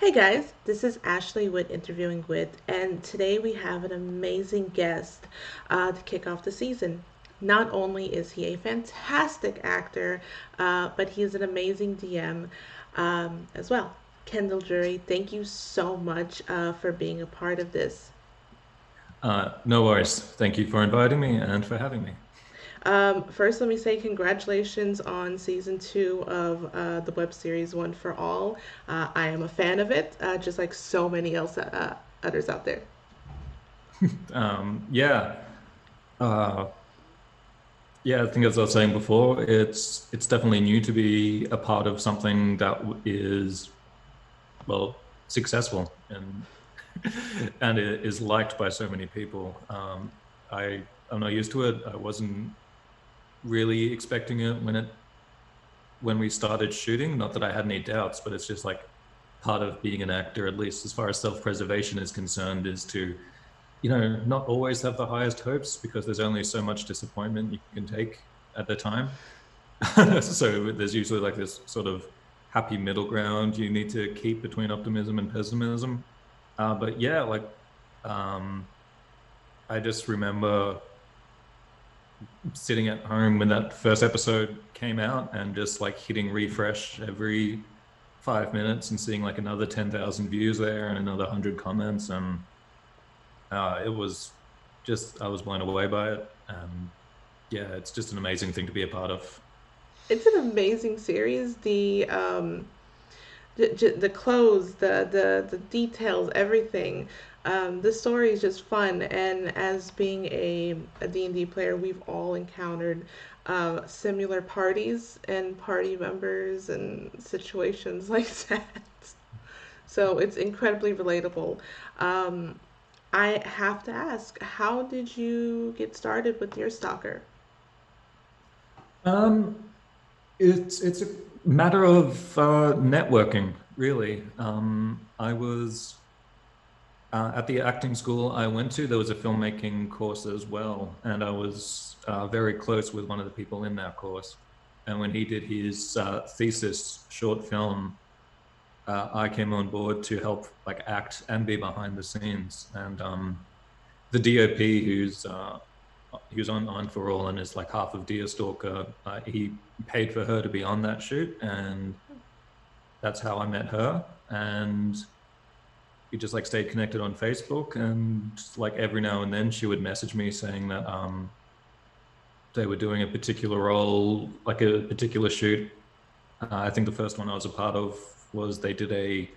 Hey guys, this is Ashley with Interviewing With, and today we have an amazing guest to kick off the season. Not only is he a fantastic actor, but he's an amazing DM as well. Kendall Drury, thank you so much for being a part of this. No worries. Thank you for inviting me and for having me. First, let me say congratulations on season two of the web series One for All. I am a fan of it, just like so many else others out there. Yeah, uh, yeah. I think as I was saying before, it's definitely new to be a part of something that is successful and and it is liked by so many people. I'm not used to it. I wasn't really expecting it when we started shooting. Not that I had any doubts, but it's just like part of being an actor, at least as far as self-preservation is concerned, is to not always have the highest hopes because there's only so much disappointment you can take at a time. So there's usually like this sort of happy middle ground you need to keep between optimism and pessimism. But yeah, um, I just remember sitting at home when that first episode came out and just like hitting refresh every 5 minutes and seeing like another 10,000 views there and another 100 comments. And it was just, I was blown away by it. Yeah, it's just an amazing thing to be a part of. It's an amazing series. The clothes, the details, everything. The story is just fun, and as being a D&D player, we've all encountered similar parties and party members and situations like that. So it's incredibly relatable. Um, I have to ask, how did you get started with Deerstalker? Um, it's a matter of networking, really. I was at the acting school I went to. There was a filmmaking course as well, and I was very close with one of the people in that course. And when he did his thesis short film, I came on board to help like act and be behind the scenes. And the DOP, who's on for all and is like half of Deerstalker, he paid for her to be on that shoot, and that's how I met her. And we just like stayed connected on Facebook, and like every now and then she would message me saying that they were doing a particular role, like a particular shoot. I think the first one I was a part of was they did a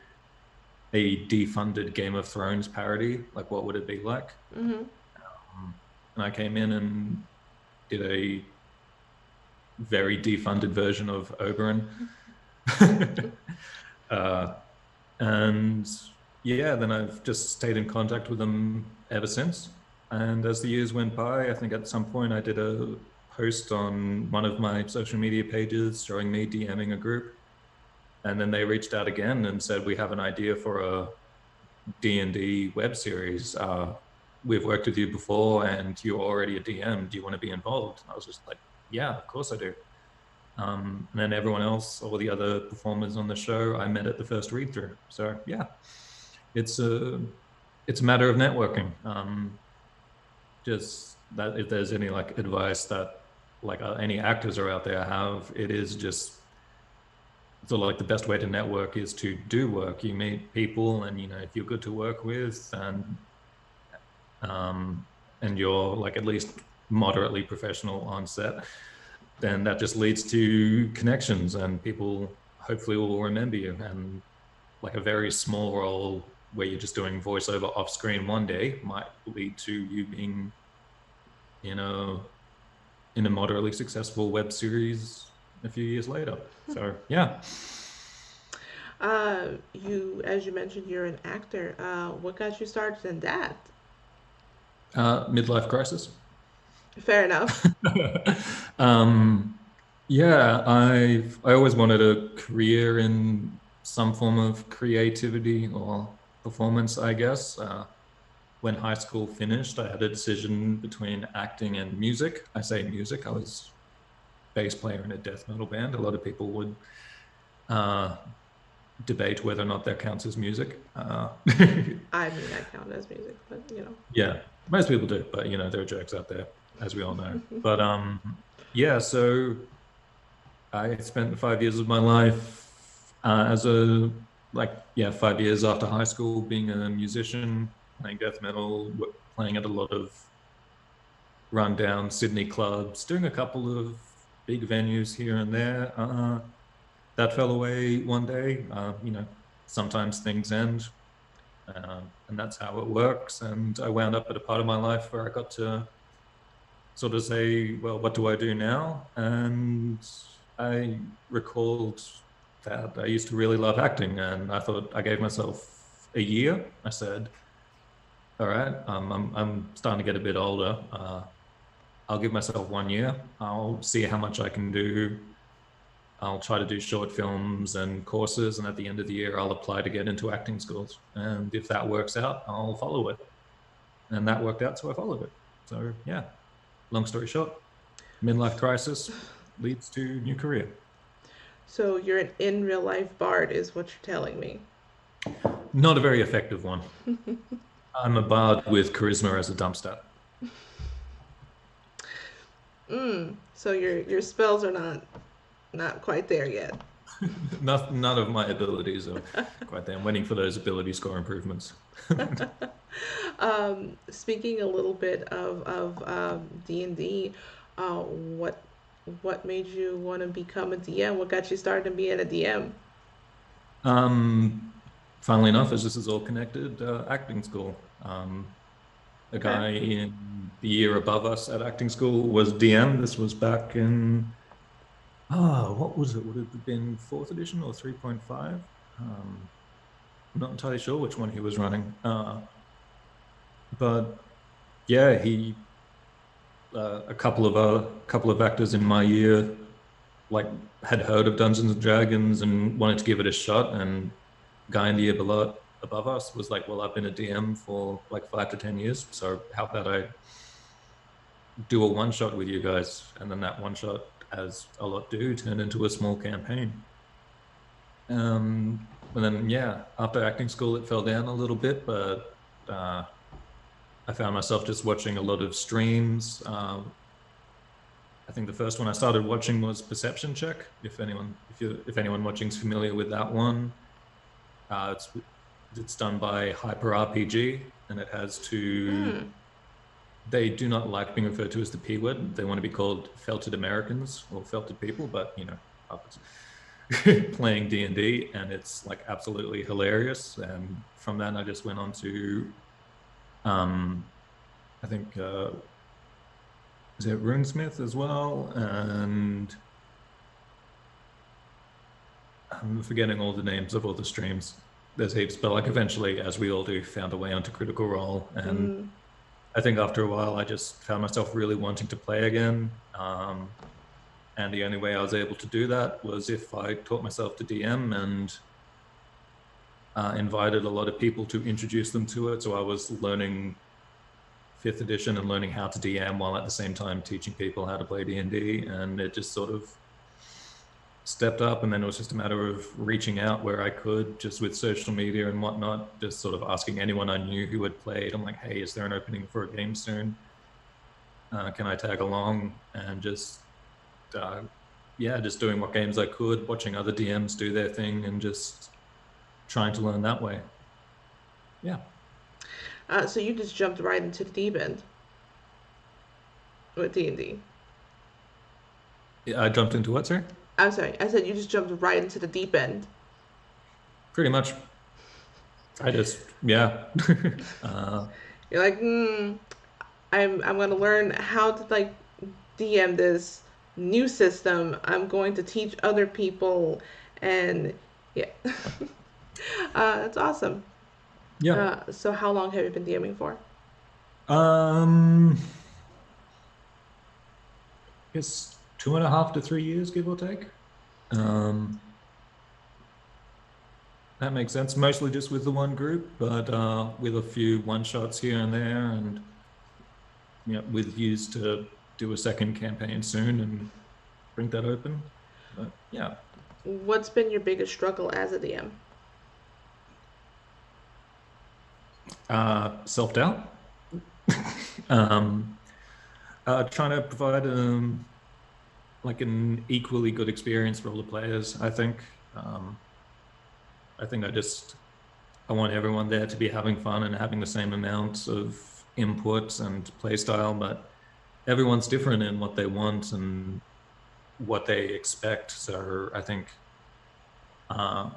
defunded Game of Thrones parody. Like, what would it be like? Mm-hmm. And I came in and did a very defunded version of Oberyn. uh, and yeah, then I've just stayed in contact with them ever since. And as the years went by, I think at some point I did a post on one of my social media pages showing me DMing a group. And then they reached out again and said, we have an idea for a D&D web series. We've worked with you before and you're already a DM. Do you want to be involved? And I was just like, yeah, of course I do. And then everyone else, all the other performers on the show, I met at the first read through. So yeah, it's a it's a matter of networking. Just that if there's any like advice that like any actors are out there have, it is just so like the best way to network is to do work. You meet people, and if you're good to work with, um, and you're like at least moderately professional on set, then that just leads to connections, and people hopefully will remember you. And like a very small role where you're just doing voiceover off screen one day might lead to you being, you know, in a moderately successful web series a few years later. So yeah. As you mentioned, you're an actor. What got you started in that? Midlife crisis. Fair enough. um, yeah, I always wanted a career in some form of creativity or performance, I guess. When high school finished, I had a decision between acting and music. I say music. I was bass player in a death metal band. A lot of people would uh, debate whether or not that counts as music. I mean, I count it as music, but you know. Yeah, most people do, but there are jokes out there, as we all know. But yeah, so I spent 5 years of my life as a like yeah 5 years after high school being a musician, playing death metal, playing at a lot of rundown Sydney clubs, doing a couple of big venues here and there. That fell away one day. Sometimes things end, and that's how it works. And I wound up at a part of my life where I got to sort of say, well, what do I do now? And I recalled that I used to really love acting, and I thought I gave myself a year. I said, all right, I'm starting to get a bit older. I'll give myself 1 year. I'll see how much I can do. I'll try to do short films and courses, and at the end of the year, I'll apply to get into acting schools. And if that works out, I'll follow it. And that worked out, so I followed it. So yeah, long story short, midlife crisis leads to new career. So you're an in real life bard, is what you're telling me. Not a very effective one. I'm a bard with charisma as a dump stat. So your spells are not quite there yet. None of my abilities are quite there. I'm waiting for those ability score improvements. Speaking a little bit of D&D, what made you want to become a DM? What got you started in being a DM? Um, Funnily enough, as this is all connected, acting school. A Okay. guy in the year above us at acting school was DM. This was back in, what was it? Would it have been fourth edition or 3.5? I'm not entirely sure which one he was running. But yeah, a couple of actors in my year like had heard of Dungeons and Dragons and wanted to give it a shot, and guy in the year below above us was like, well, I've been a DM for like 5 to 10 years, so how about I do a one shot with you guys? And then that one shot, as a lot do, turned into a small campaign. And then yeah, after acting school it fell down a little bit, but I found myself just watching a lot of streams. I think the first one I started watching was Perception Check. If anyone watching is familiar with that one, it's done by Hyper RPG, and it has to. Hmm. They do not like being referred to as the P word. They want to be called felted Americans or felted people, but playing D&D, and it's like absolutely hilarious. And from that, I just went on to, I think, is it Runesmith as well? And I'm forgetting all the names of all the streams. There's heaps, but like eventually, as we all do, found a way onto Critical Role. And Mm. I think after a while, I just found myself really wanting to play again. And the only way I was able to do that was if I taught myself to DM and invited a lot of people to introduce them to it. So I was learning 5th edition and learning how to DM while at the same time teaching people how to play D&D. And it just sort of stepped up, and then it was just a matter of reaching out where I could, just with social media and whatnot, just sort of asking anyone I knew who had played. I'm like, hey, is there an opening for a game soon? Can I tag along? And just just doing what games I could, watching other DMs do their thing, and just trying to learn that way. Yeah. So you just jumped right into the deep end with D&D. I jumped into what, sir? I'm sorry. I said you just jumped right into the deep end. Pretty much. I just, yeah. You're like, I'm gonna learn how to like DM this new system. I'm going to teach other people, and yeah, that's awesome. Yeah. So how long have you been DMing for? I guess 2.5 to 3 years, give or take. That makes sense. Mostly just with the one group, but with a few one shots here and there, and with views to do a second campaign soon and bring that open. But yeah. What's been your biggest struggle as a DM? Self-doubt. um, Trying to provide like an equally good experience for all the players. I think I want everyone there to be having fun and having the same amounts of input and play style, but everyone's different in what they want and what they expect. So I think, uh,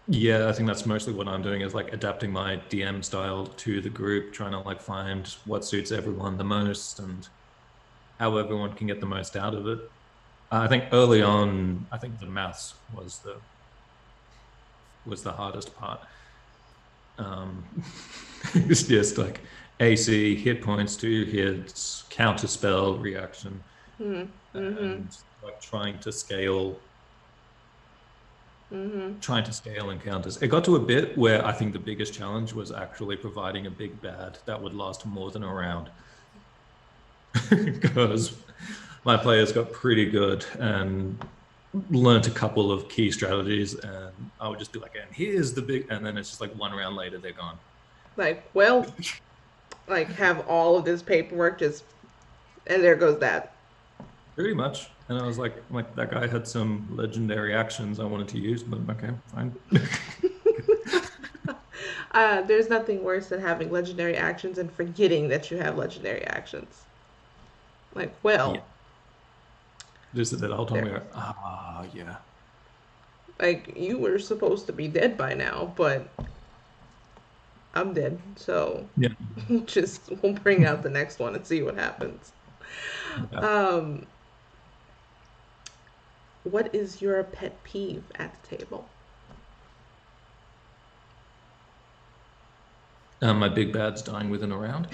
yeah, I think that's mostly what I'm doing is like adapting my DM style to the group, trying to like find what suits everyone the most and how everyone can get the most out of it. I think early on, I think the maths was the hardest part. It's just like AC, hit points, 2 hits, counter spell, reaction, Mm-hmm. and like Mm-hmm. trying to scale encounters. It got to a bit where I think the biggest challenge was actually providing a big bad that would last more than a round. Because my players got pretty good and learned a couple of key strategies, and I would just be like, and here's the big, and then it's just like 1 round later, they're gone. Like, well, like have all of this paperwork just, and there goes that. Pretty much. And I was like that guy had some legendary actions I wanted to use, but okay, fine. There's nothing worse than having legendary actions and forgetting that you have legendary actions. Like, Yeah. well, Just that the whole time there. we were, yeah. Like, you were supposed to be dead by now, but I'm dead. So Yeah. just we'll bring out the next one and see what happens. Yeah. Um, what is your pet peeve at the table? My big bad's dying within a round.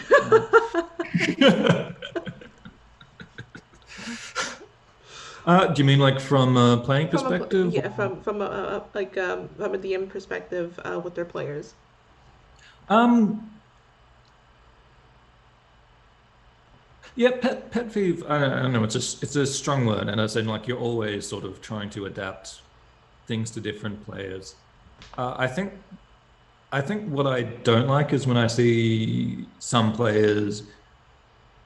Do you mean like from a playing From a perspective? yeah, from a like from a DM perspective with their players. Um, yeah, pet peeve. I don't know. It's a strong word, and I said like you're always sort of trying to adapt things to different players. I think what I don't like is when I see some players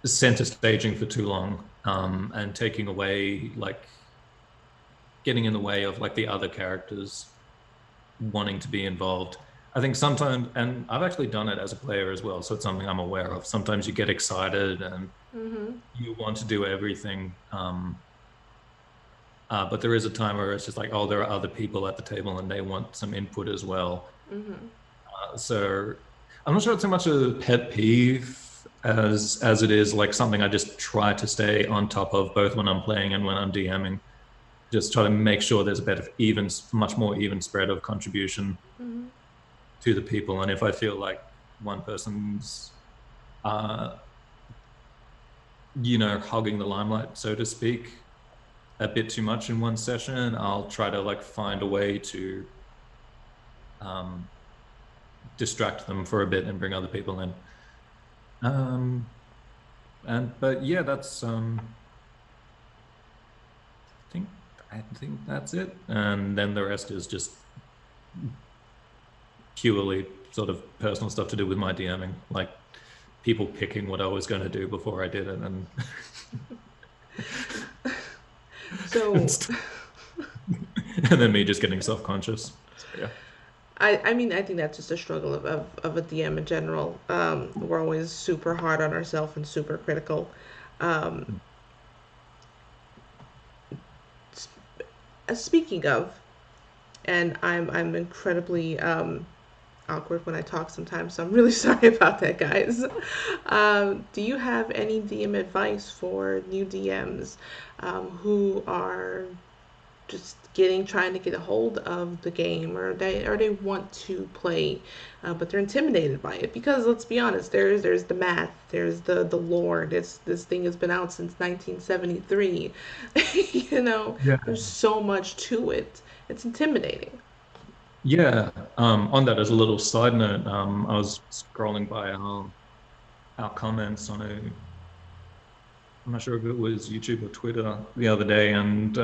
center staging for too long, and taking away like getting in the way of like the other characters wanting to be involved. I think sometimes, and I've actually done it as a player as well, so it's something I'm aware of. Sometimes you get excited and Mm-hmm. you want to do everything, but there is a time where it's just like, oh, there are other people at the table and they want some input as well. Mm-hmm. So I'm not sure it's so much a pet peeve as it is like something I just try to stay on top of both when I'm playing and when I'm DMing. Just try to make sure there's a better even, much more even spread of contribution Mm-hmm. to the people. And if I feel like one person's, uh, hogging the limelight, so to speak, a bit too much in one session, I'll try to like find a way to um, distract them for a bit and bring other people in. Um, but yeah, that's think I think that's it. And then the rest is just purely sort of personal stuff to do with my DMing, like people picking what I was going to do before I did it, and So, and then me just getting self-conscious. So yeah. I mean, I think that's just a struggle of a DM in general. We're always super hard on ourselves and super critical. Um, Speaking of, and I'm incredibly awkward when I talk sometimes, so I'm really sorry about that, guys. Do you have any DM advice for new DMs who are just trying to get a hold of the game, or they want to play, but they're intimidated by it because let's be honest, there's the math, there's the lore. This thing has been out since 1973. Yeah. There's so much to it. It's intimidating. Yeah. On that, as a little side note, I was scrolling by our comments on I'm not sure if it was YouTube or Twitter the other day, and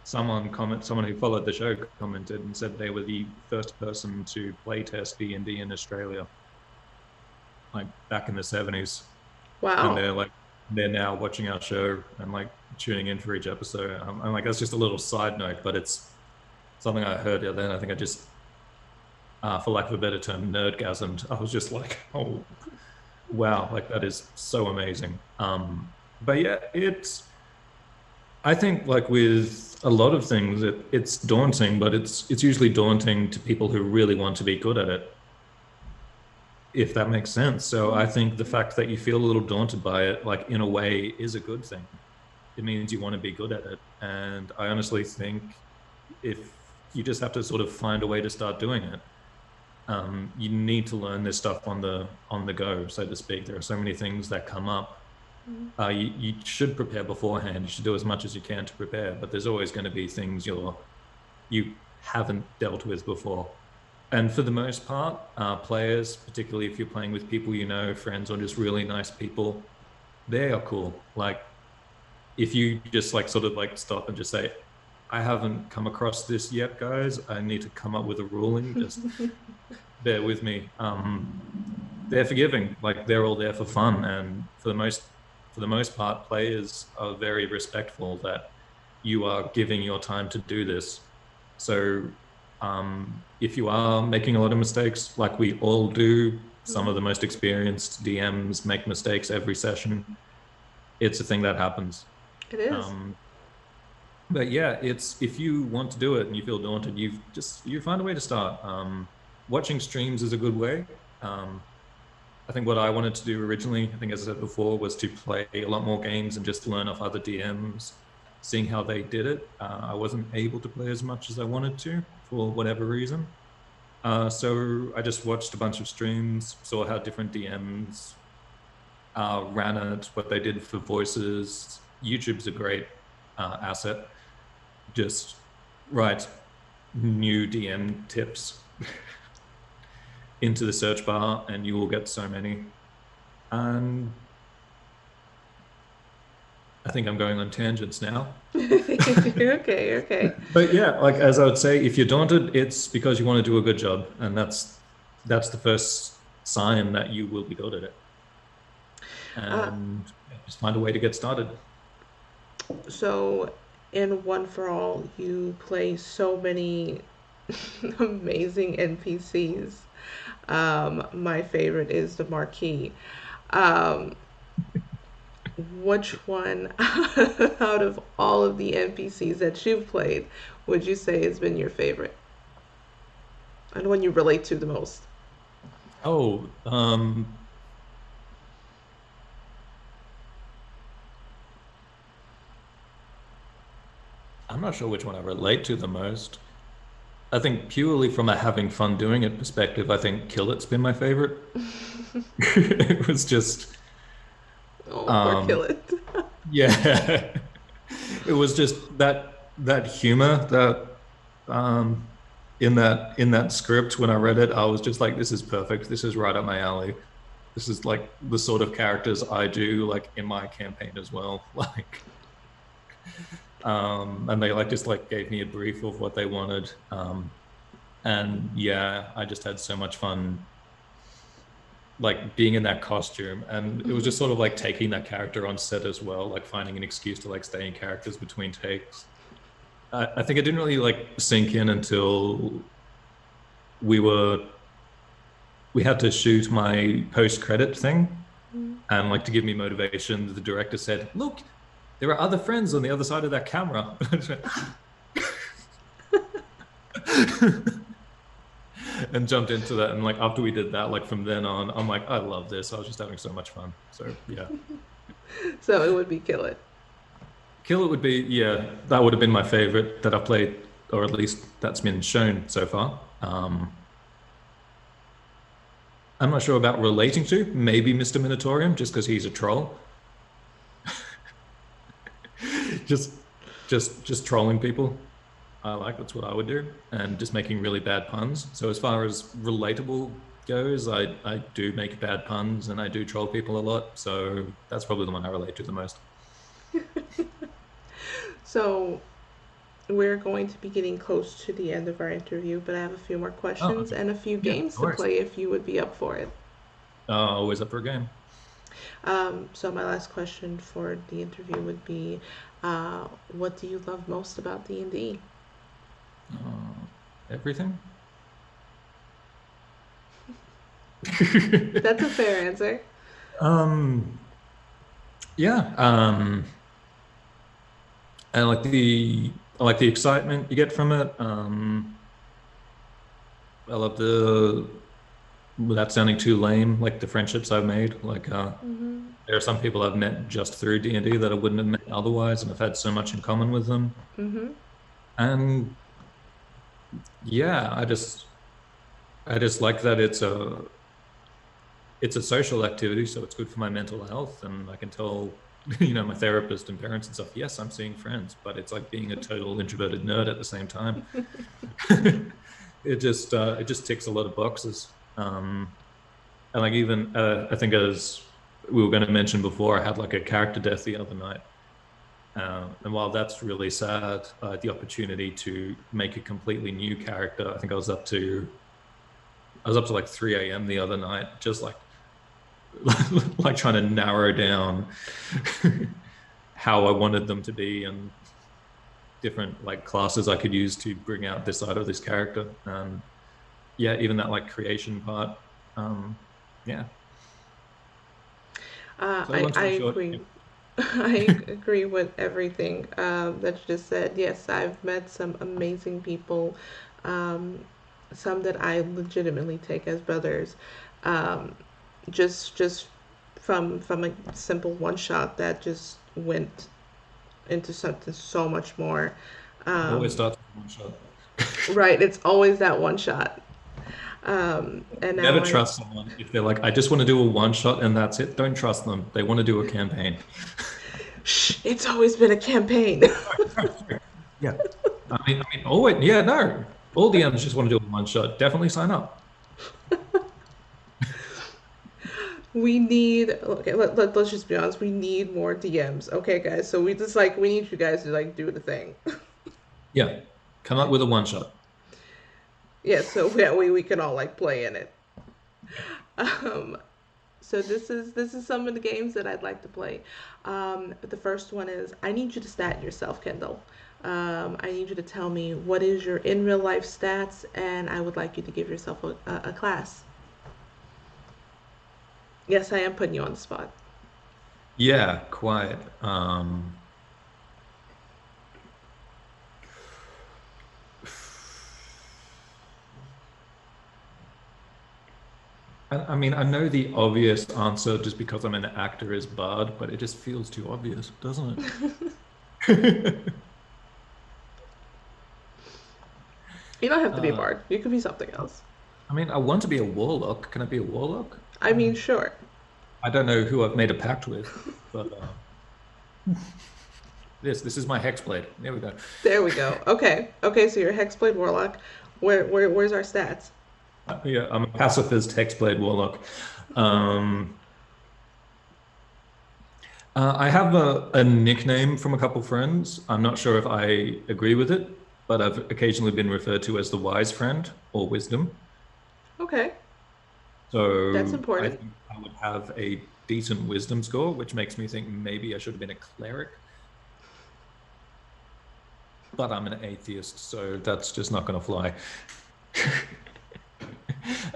someone who followed the show commented and said they were the first person to play test D&D in Australia, like back in the 70s. And Wow. they're now watching our show and like tuning in for each episode. And like, that's just a little side note, but it's something I heard the other day. And I think I just, for lack of a better term, nerdgasmed. I was just like, oh, wow, like that is so amazing. But yeah, I think like with a lot of things, it's daunting, but it's usually daunting to people who really want to be good at it, if that makes sense. So I think the fact that you feel a little daunted by it, like in a way, is a good thing. It means you want to be good at it. And I honestly think if you just have to sort of find a way to start doing it, you need to learn this stuff on the go, so to speak. There are so many things that come up. You should prepare beforehand. You should do as much as you can to prepare, but there's always going to be things you haven't dealt with before. And for the most part, players, particularly if you're playing with people you know, friends, or just really nice people, they are cool. Like if you just like sort of like stop and just say, I haven't come across this yet, guys. I need to come up with a ruling. Just bear with me. They're forgiving. Like they're all there for fun, and for the most part, players are very respectful that you are giving your time to do this. So if you are making a lot of mistakes, like we all do, some of the most experienced DMs make mistakes every session. It's a thing that happens. It is. Um, but yeah, it's if you want to do it and you feel daunted, you find a way to start. Watching streams is a good way. I think what I wanted to do originally, I think as I said before, was to play a lot more games and just learn off other DMs, seeing how they did it. I wasn't able to play as much as I wanted to for whatever reason. So I just watched a bunch of streams, saw how different DMs ran it, what they did for voices. YouTube's a great asset. Just write new DM tips into the search bar and you will get so many. And I think I'm going on tangents now. Okay, okay. But yeah, like as I would say, if you're daunted, it's because you want to do a good job. And that's the first sign that you will be good at it. Uh, And just find a way to get started. so, in One for All, you play so many amazing NPCs. My favorite is the Marquis. Um, which one out of all of the NPCs that you've played would you say has been your favorite and one you relate to the most? Oh, I'm not sure which one I relate to the most. I think purely from a having fun doing it perspective, I think Kill It's been my favorite. It was just, Oh, poor um, Kill It. yeah, it was just that humor that in that script when I read it, I was just like, this is perfect. This is right up my alley. This is like the sort of characters I do like in my campaign as well. Like, and they like just like gave me a brief of what they wanted. And yeah, I just had so much fun like being in that costume, and it was just sort of like taking that character on set as well, like finding an excuse to like stay in characters between takes. I think it didn't really like sink in until we were we had to shoot my post credit thing, and like to give me motivation, the director said, "Look, there are other friends on the other side of that camera." And jumped into that, and like after we did that, like from then on, I'm like, I love this. I was just having so much fun. So yeah, So it would be Kill It. Kill It would be, yeah, that would have been my favorite that I've played, or at least that's been shown so far. I'm not sure about relating to, maybe Mr. Minotaurium, just because he's a troll. just just trolling people. I like, that's what I would do, and just making really bad puns. So as far as relatable goes, I do make bad puns and I do troll people a lot. So that's probably the one I relate to the most. So we're going to be getting close to the end of our interview, but I have a few more Oh, questions okay. and a few Yeah, games no to worries. play if you would be up for it. Always up for a game. So my last question for the interview would be, what do you love most about D&D? Uh, Everything. That's a fair answer. um, yeah. I like the excitement you get from it. I love the without sounding too lame, like the friendships I've made. Mhm. There are some people I've met just through D&D that I wouldn't have met otherwise, and I've had so much in common with them. Mhm. And yeah, I just like that it's a social activity, so it's good for my mental health, and I can tell my therapist and parents and stuff, yes, I'm seeing friends, but it's like being a total introverted nerd at the same time. It just ticks a lot of boxes. And like even I think as we were going to mention before, I had like a character death the other night. And while that's really sad, I had the opportunity to make a completely new character. I think I was up to like 3 a.m. the other night, just like like trying to narrow down how I wanted them to be and different like classes I could use to bring out this side of this character. And yeah, even that like creation part. Um, yeah. So long I story short, agree. yeah. I agree with everything that you just said. Yes, I've met some amazing people, um, some that I legitimately take as brothers. Um, just from a simple one shot that just went into something so much more. It always Um, starts with one shot. right, it's always that one shot. And now Never I trust someone if they're like, I just want to do a one shot and that's it. Don't trust them. They want to do a campaign. shh, it's always been a campaign. Yeah. Always, yeah, no. All DMs just want to do a one shot. Definitely sign up. We need okay. Let's just be honest. We need more DMs. Okay, guys. So we just like we need you guys to like do the thing. Yeah. Come up with a one shot. Yeah. So we can all like play in it. Um. So this is some of the games that I'd like to play. The first one is I need you to stat yourself, Kendall. I need you to tell me what is your in real life stats, and I would like you to give yourself a class. Yes, I am putting you on the spot. Yeah, quite. I mean, I know the obvious answer just because I'm an actor is Bard, but it just feels too obvious, doesn't it? You don't have to be a uh, bard. You could be something else. I mean, I want to be a warlock. Can I be a warlock? I mean, sure. I don't know who I've made a pact with, but this is my hexblade. There we go. There we go. Okay. Okay, so you're a Hexblade Warlock. Where's our stats? Yeah, I'm a pacifist hexblade warlock. Um, I have a nickname from a couple friends. I'm not sure if I agree with it, but I've occasionally been referred to as the wise friend or wisdom. Okay. That's So I important. think I would have a decent wisdom score, which makes me think maybe I should have been a cleric, but I'm an atheist, so that's just not going to fly.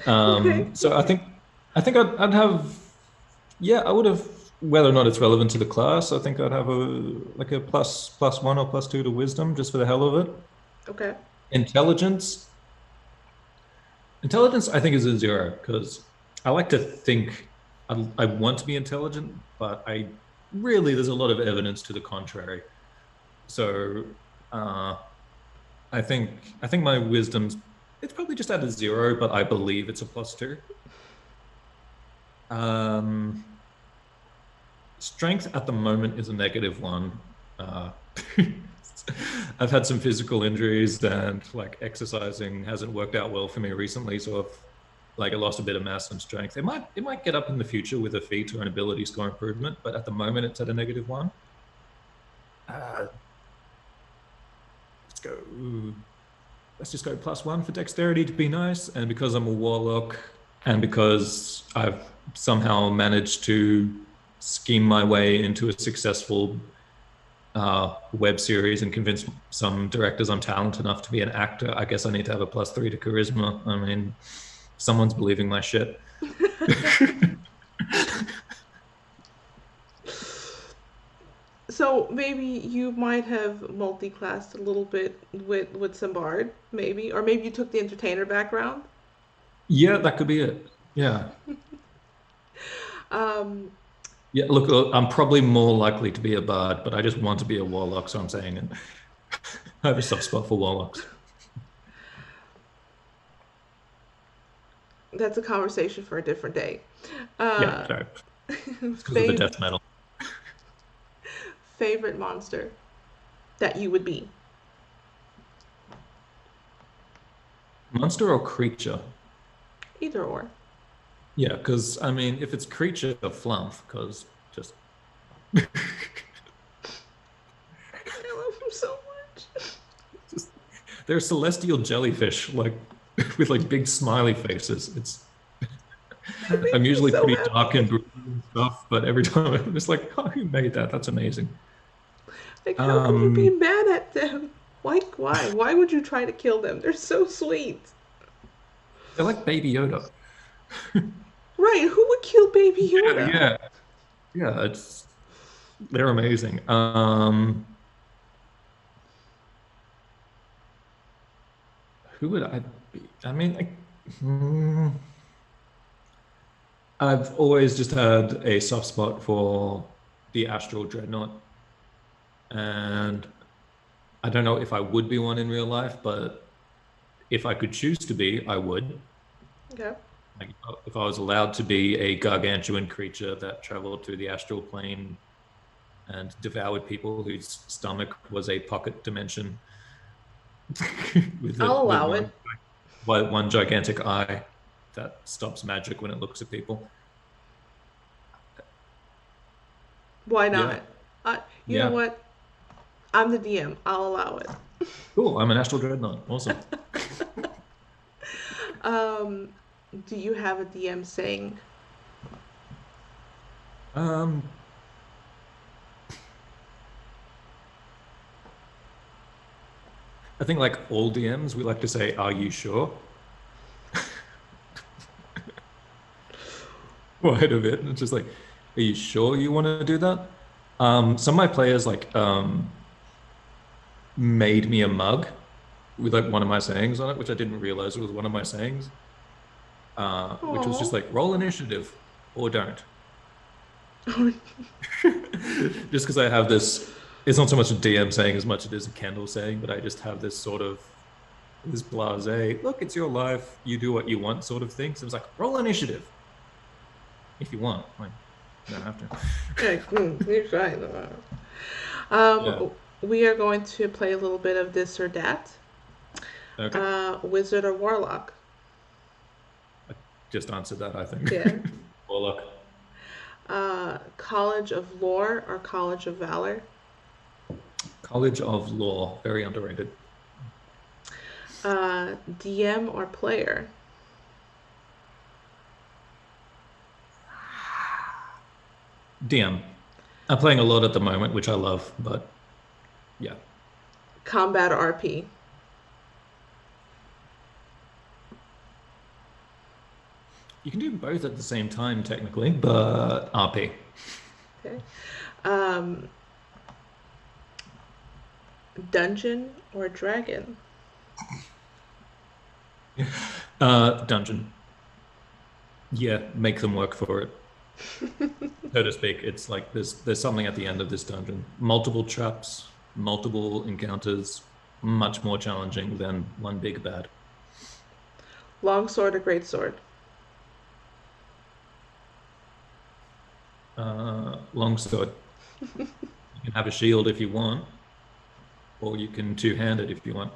Okay. So I think I'd have yeah, I would have whether or not it's relevant to the class. I think I'd have a plus one or plus two to wisdom just for the hell of it. Okay. Intelligence, intelligence, I think is a zero because I like to think I want to be intelligent, but I really there's a lot of evidence to the contrary. So uh, I think my wisdom's it's probably just at a zero, but I believe it's a plus two. Um, Strength at the moment is a negative one. Uh, I've had some physical injuries and like exercising hasn't worked out well for me recently. So I've like I lost a bit of mass and strength. It might get up in the future with a feat or an ability score improvement, but at the moment it's at a negative one. Uh, let's go. Let's just go +1 for dexterity to be nice. And because I'm a warlock, and because I've somehow managed to scheme my way into a successful web series and convince some directors I'm talented enough to be an actor, I guess I need to have a +3 to charisma. I mean, someone's believing my shit. So maybe you might have multi-classed a little bit with some bard, maybe, or maybe you took the entertainer background. Yeah, that could be it. Yeah. Um, Yeah, look, I'm probably more likely to be a bard, but I just want to be a warlock, so I'm saying it. I have a soft spot for warlocks. that's a conversation for a different day. Yeah, Uh, sorry. It's because of the fav- death metal. favorite monster that you would be? Monster or creature? Either or. Yeah, because I mean, if it's creature, flump, because just I love him so much. just they're celestial jellyfish, like with like big smiley faces. It's They I'm make me usually so pretty happy. dark and broody and stuff, but every time I'm just like, oh, who made that? That's amazing. Like, how can you be Um, mad at them? Why? Why? Why would you try to kill them? They're so sweet. they're like Baby Yoda. Right? Who would kill Baby Yeah, Yoda? yeah, yeah. It's they're amazing. Who would I be? I mean, I've always just had a soft spot for the Astral Dreadnought, and I don't know if I would be one in real life, but if I could choose to be, I would. Okay. Like, if I was allowed to be a gargantuan creature that traveled through the astral plane and devoured people whose stomach was a pocket dimension with I'll with allow it. one gigantic eye that stops magic when it looks at people. Why Yeah, not? You know yeah. what? I'm the DM. I'll allow it. Cool. I'm an astral dreadnought. Awesome. Um, do you have a DM saying? Um, I think like all DMs, we like to say, "Are you sure?" Right of it. And it's just like, "Are you sure you want to do that?" Some of my players like made me a mug with like one of my sayings on it, which I didn't realize was one of my sayings, which was just Oh. like roll initiative or don't. Just because I have this, it's not so much a DM saying as much as it is a Kendall saying, but I just have this sort of this blase, look, it's your life, you do what you want sort of thing. So it's like roll initiative if you want. Like, you don't have to. Okay, you're fine. Yeah. We are going to play a little bit of this or that. Okay. Wizard or warlock? I just answered that, I think. Yeah. Warlock. College of Lore or College of Valor? College of Law, very underrated. DM or player? DM. I'm playing a lot at the moment, which I love, but yeah. Combat or RP? You can do both at the same time, technically, but RP. Okay. Um, Dungeon or Dragon? Dungeon. Yeah, make them work for it, so to speak. It's like there's something at the end of this dungeon. Multiple traps, multiple encounters, much more challenging than one big bad. Longsword or Greatsword? Longsword. You can have a shield if you want, or you can two-hand it if you want.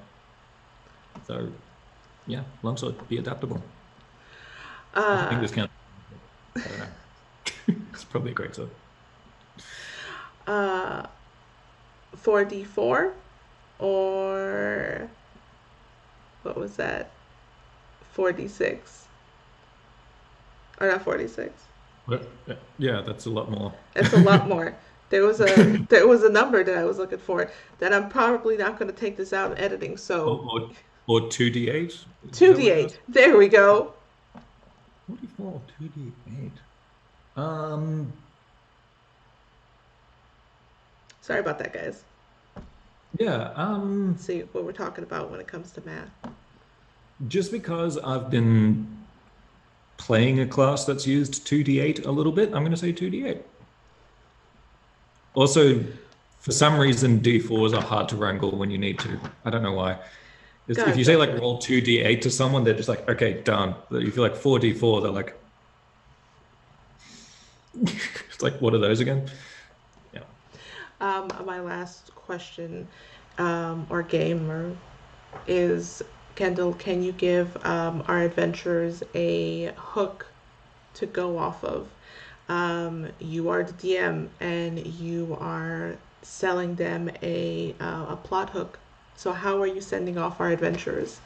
So yeah, longsword, be adaptable. I think Uh, this counts. I don't know. It's probably a great sword. uh, 4D4 or what was that? 46 or not 46? But yeah, that's a lot more. It's a lot more. There was a number that I was looking for that I'm probably not going to take this out in editing. or, So or, or 2d8? Is that what you're 2d8. asking? There we go. 44, 2d8. Sorry about that, guys. Yeah, Let's see what we're talking about when it comes to math. just because I've been playing a class that's used 2d8 a little bit, I'm going to say 2d8. Also, for some reason, d4s are hard to wrangle when you need to. I don't know why. If you say like Gotcha. roll 2d8 to someone, they're just like, okay, done. If you're like 4d4, they're like, it's like, what are those again? Yeah. My last question or game is Kendall, can you give our adventurers a hook to go off of? You are the DM and you are selling them a plot hook. So how are you sending off our adventurers?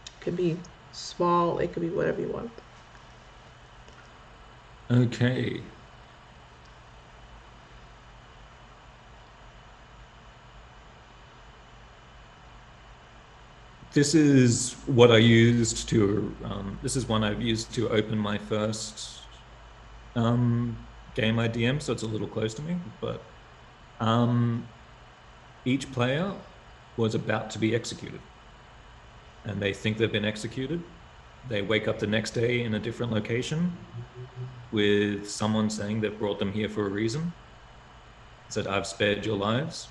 It could be small, it could be whatever you want. Okay. This is what I used to, this is one I've used to open my first game I DM, so it's a little close to me, but each player was about to be executed and they think they've been executed. They wake up the next day in a different location with someone saying they've brought them here for a reason, said, I've spared your lives.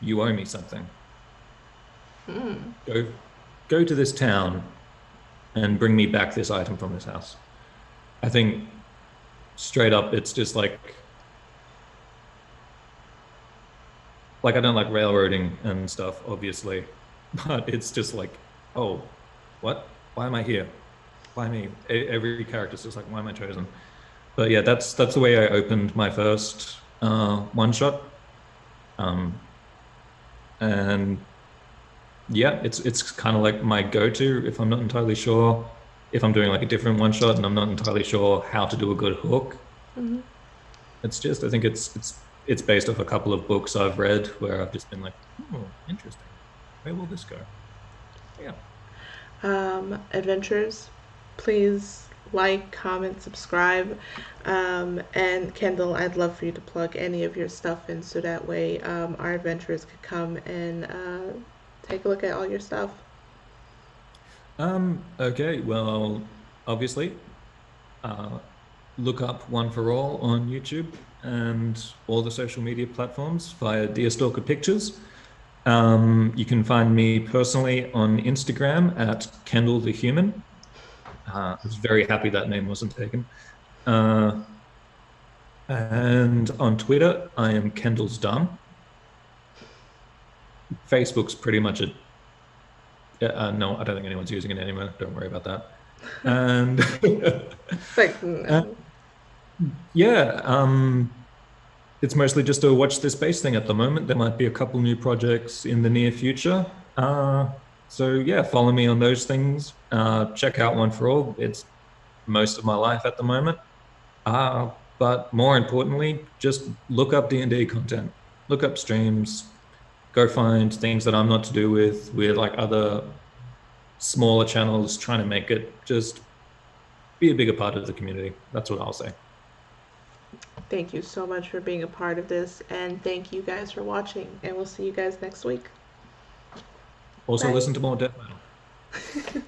You owe me something. Go to this town and bring me back this item from this house. I think straight up, it's just like I don't like railroading and stuff, obviously, but it's just like, oh, what? Why am I here? Why me? Every character's just like, why am I chosen? But yeah, that's the way I opened my first one shot, and yeah, it's kind of like my go-to if I'm not entirely sure if I'm doing like a different one shot and I'm not entirely sure how to do a good hook. Mm-hmm. It's just I think it's based off a couple of books I've read where I've just been like, oh, interesting. Where will this go? Yeah. Adventures, please like, comment, subscribe. And Kendall, I'd love for you to plug any of your stuff in so that way our adventurers could come and take a look at all your stuff. Okay. Well, obviously, uh, look up One for All on YouTube and all the social media platforms via Deerstalker Pictures. You can find me personally on Instagram at Kendall the Human. I was very happy that name wasn't taken. Uh, and on Twitter, I am Kendall's Dumb. Facebook's pretty much a no, I don't think anyone's using it anymore. Don't worry about that. And It's like, uh, no. yeah, it's mostly just a watch this space thing at the moment. There might be a couple new projects in the near future. So yeah, follow me on those things. Check out One for All. It's most of my life at the moment. But more importantly, just look up D&D content. Look up streams. Go find things that I'm not to do with like other smaller channels trying to make it just be a bigger part of the community. That's what I'll say. Thank you so much for being a part of this, and thank you guys for watching, and we'll see you guys next week. Also, Bye. listen to more death metal.